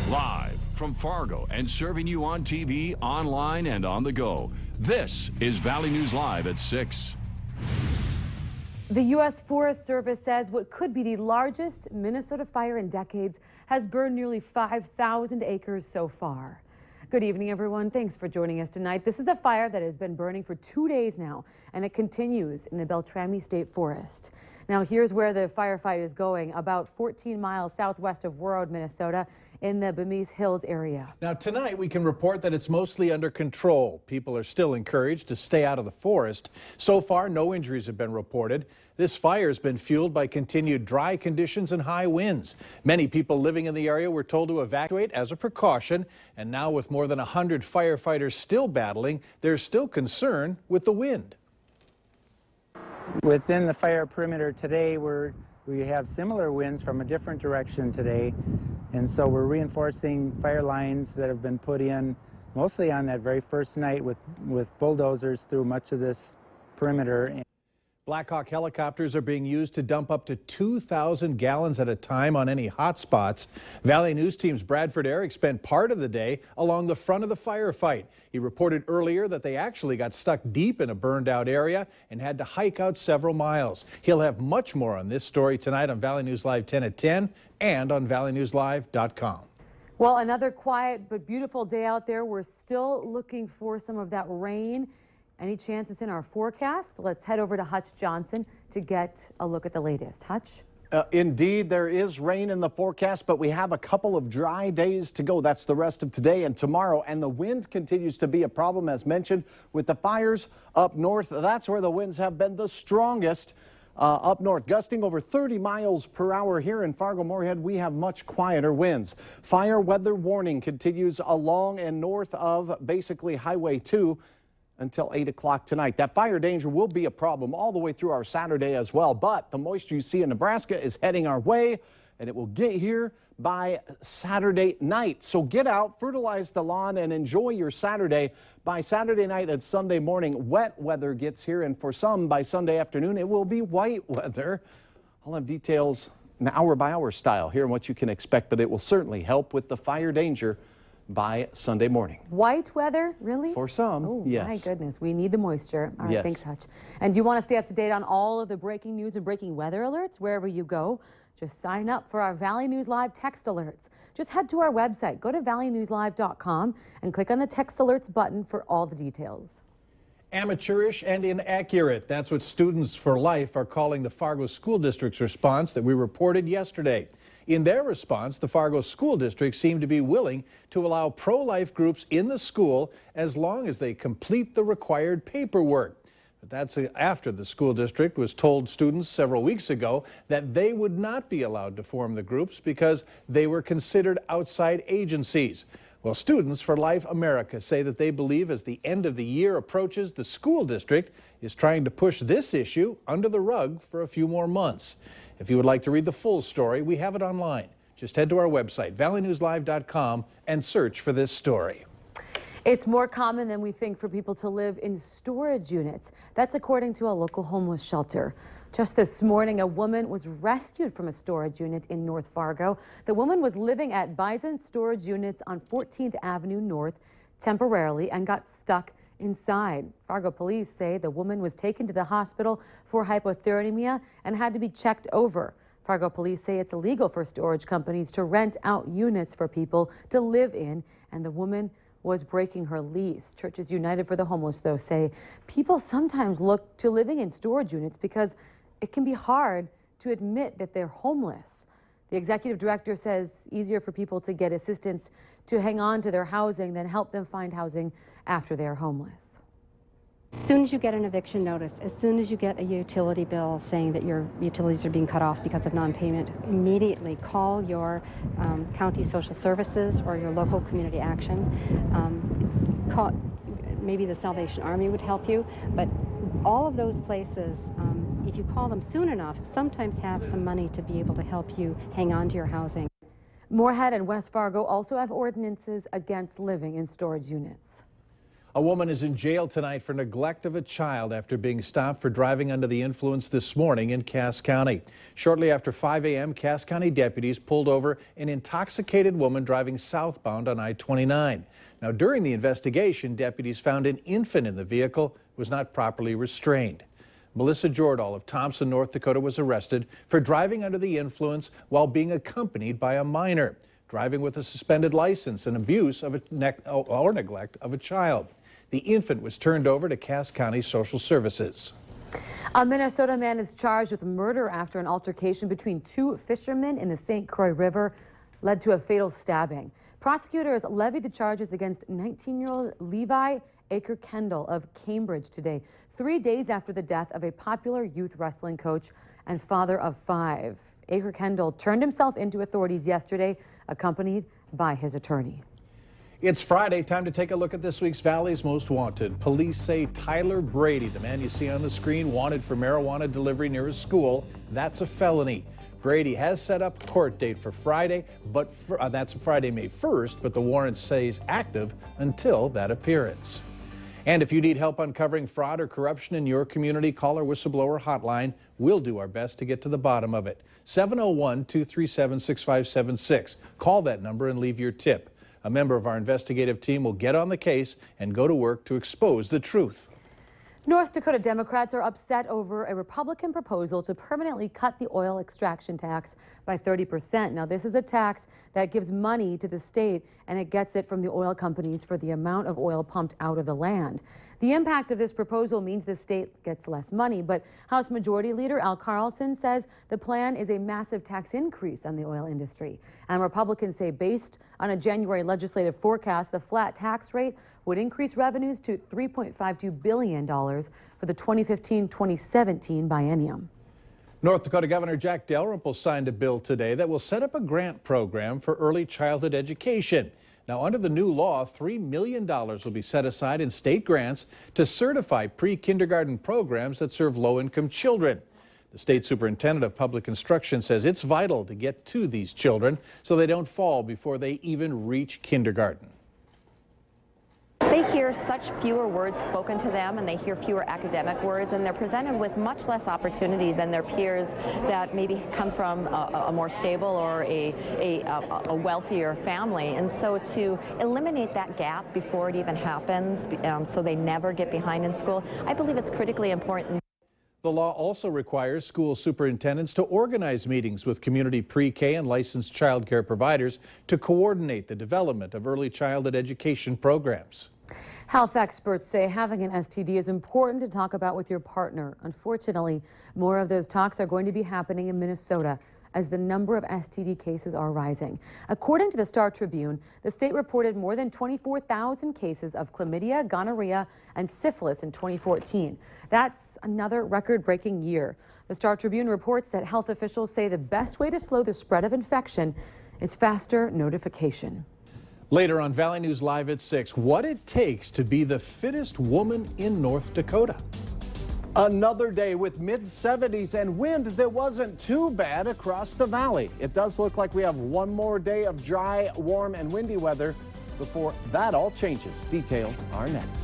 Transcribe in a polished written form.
Live from Fargo and serving you on TV, online, and on the go. This is Valley News Live at 6. The U.S. Forest Service says what could be the largest Minnesota fire in decades has burned nearly 5,000 acres so far. Good evening, everyone. Thanks for joining us tonight. This is a fire that has been burning for 2 days now, and it continues in the Beltrami State Forest. Now, here's where the firefight is going, about 14 miles southwest of Warroad, Minnesota, in the Bemis Hills area. Now, tonight we can report that it's mostly under control. People are still encouraged to stay out of the forest. So far, no injuries have been reported. This fire has been fueled by continued dry conditions and high winds. Many people living in the area were told to evacuate as a precaution. And now, with more than 100 firefighters still battling, there's still concern with the wind. Within the fire perimeter today, we have similar winds from a different direction today, and so we're reinforcing fire lines that have been put in mostly on that very first night with bulldozers through much of this perimeter. Blackhawk helicopters are being used to dump up to 2,000 gallons at a time on any hot spots. Valley News Team's Bradford Eric spent part of the day along the front of the firefight. He reported earlier that they actually got stuck deep in a burned out area and had to hike out several miles. He'll have much more on this story tonight on Valley News Live 10 at 10 and on valleynewslive.com. Well, another quiet but beautiful day out there. We're still looking for some of that rain. Any chance it's in our forecast? Let's head over to Hutch Johnson to get a look at the latest. Hutch? Indeed, there is rain in the forecast, but we have a couple of dry days to go. That's the rest of today and tomorrow. And the wind continues to be a problem, as mentioned, with the fires up north. That's where the winds have been the strongest. Up north, gusting over 30 miles per hour. Here in Fargo-Moorhead, we have much quieter winds. Fire weather warning continues along and north of basically Highway 2 until 8 o'clock tonight. That fire danger will be a problem all the way through our Saturday as well, but the moisture you see in Nebraska is heading our way, and it will get here by Saturday night. So get out, fertilize the lawn, and enjoy your Saturday. By Saturday night and Sunday morning, wet weather gets here, and for some, by Sunday afternoon, it will be white weather. I'll have details in hour-by-hour style here and what you can expect, but it will certainly help with the fire danger by Sunday morning. White weather, really? For some, oh, yes. My goodness, we need the moisture. All right, yes. Thanks, Hutch. And do you want to stay up to date on all of the breaking news and breaking weather alerts wherever you go? Just sign up for our Valley News Live text alerts. Just head to our website, go to valleynewslive.com and click on the text alerts button for all the details. Amateurish and inaccurate. That's what Students for Life are calling the Fargo School District's response that we reported yesterday. In their response, the Fargo School District seemed to be willing to allow pro-life groups in the school as long as they complete the required paperwork. But that's after the school district was told students several weeks ago that they would not be allowed to form the groups because they were considered outside agencies. Well, Students for Life America say that they believe as the end of the year approaches, the school district is trying to push this issue under the rug for a few more months. If you would like to read the full story, we have it online. Just head to our website, valleynewslive.com, and search for this story. It's more common than we think for people to live in storage units. That's according to a local homeless shelter. Just this morning, a woman was rescued from a storage unit in North Fargo. The woman was living at Bison Storage Units on 14th Avenue North temporarily and got stuck inside. Fargo police say the woman was taken to the hospital for hypothermia and had to be checked over. Fargo police say it's illegal for storage companies to rent out units for people to live in, and the woman was breaking her lease. Churches United for the Homeless, though, say people sometimes look to living in storage units because it can be hard to admit that they're homeless. The executive director says it's easier for people to get assistance to hang on to their housing than help them find housing after they're homeless. As soon as you get an eviction notice, as soon as you get a utility bill saying that your utilities are being cut off because of non-payment, immediately call your county social services or your local community action. Maybe the Salvation Army would help you, but all of those places, if you call them soon enough, sometimes have some money to be able to help you hang on to your housing. Moorhead and West Fargo also have ordinances against living in storage units. A woman is in jail tonight for neglect of a child after being stopped for driving under the influence this morning in Cass County. Shortly after 5 a.m., Cass County deputies pulled over an intoxicated woman driving southbound on I-29. Now, during the investigation, deputies found an infant in the vehicle was not properly restrained. Melissa Jordahl of Thompson, North Dakota was arrested for driving under the influence while being accompanied by a minor, driving with a suspended license, and abuse of or neglect of a child. The infant was turned over to Cass County Social Services. A Minnesota man is charged with murder after an altercation between two fishermen in the St. Croix River led to a fatal stabbing. Prosecutors levied the charges against 19-year-old Levi Aker-Kendall of Cambridge today, 3 days after the death of a popular youth wrestling coach and father of 5. Aker-Kendall turned himself into authorities yesterday, accompanied by his attorney. It's Friday, time to take a look at this week's Valley's Most Wanted. Police say Tyler Brady, the man you see on the screen, wanted for marijuana delivery near his school. That's a felony. Brady has set up a court date for Friday, but that's Friday, May 1st, but the warrant says active until that appearance. And if you need help uncovering fraud or corruption in your community, call our whistleblower hotline. We'll do our best to get to the bottom of it. 701-237-6576. Call that number and leave your tip. A member of our investigative team will get on the case and go to work to expose the truth. North Dakota Democrats are upset over a Republican proposal to permanently cut the oil extraction tax by 30%. Now, this is a tax that gives money to the state, and it gets it from the oil companies for the amount of oil pumped out of the land. The impact of this proposal means the state gets less money, but House Majority Leader Al Carlson says the plan is a massive tax increase on the oil industry. And Republicans say based on a January legislative forecast, the flat tax rate would increase revenues to $3.52 billion for the 2015-2017 biennium. North Dakota Governor Jack Dalrymple signed a bill today that will set up a grant program for early childhood education. Now, under the new law, $3 million will be set aside in state grants to certify pre-kindergarten programs that serve low-income children. The state superintendent of public instruction says it's vital to get to these children so they don't fall before they even reach kindergarten. They hear such fewer words spoken to them, and they hear fewer academic words, and they're presented with much less opportunity than their peers that maybe come from a more stable or a wealthier family. And so to eliminate that gap before it even happens, so they never get behind in school, I believe it's critically important. The law also requires school superintendents to organize meetings with community pre-K and licensed child care providers to coordinate the development of early childhood education programs. Health experts say having an STD is important to talk about with your partner. Unfortunately, more of those talks are going to be happening in Minnesota as the number of STD cases are rising. According to the Star Tribune, the state reported more than 24,000 cases of chlamydia, gonorrhea, and syphilis in 2014. That's another record-breaking year. The Star Tribune reports that health officials say the best way to slow the spread of infection is faster notification. Later on Valley News Live at 6, what it takes to be the fittest woman in North Dakota. Another day with mid-70s and wind that wasn't too bad across the valley. It does look like we have one more day of dry, warm, and windy weather before that all changes. Details are next.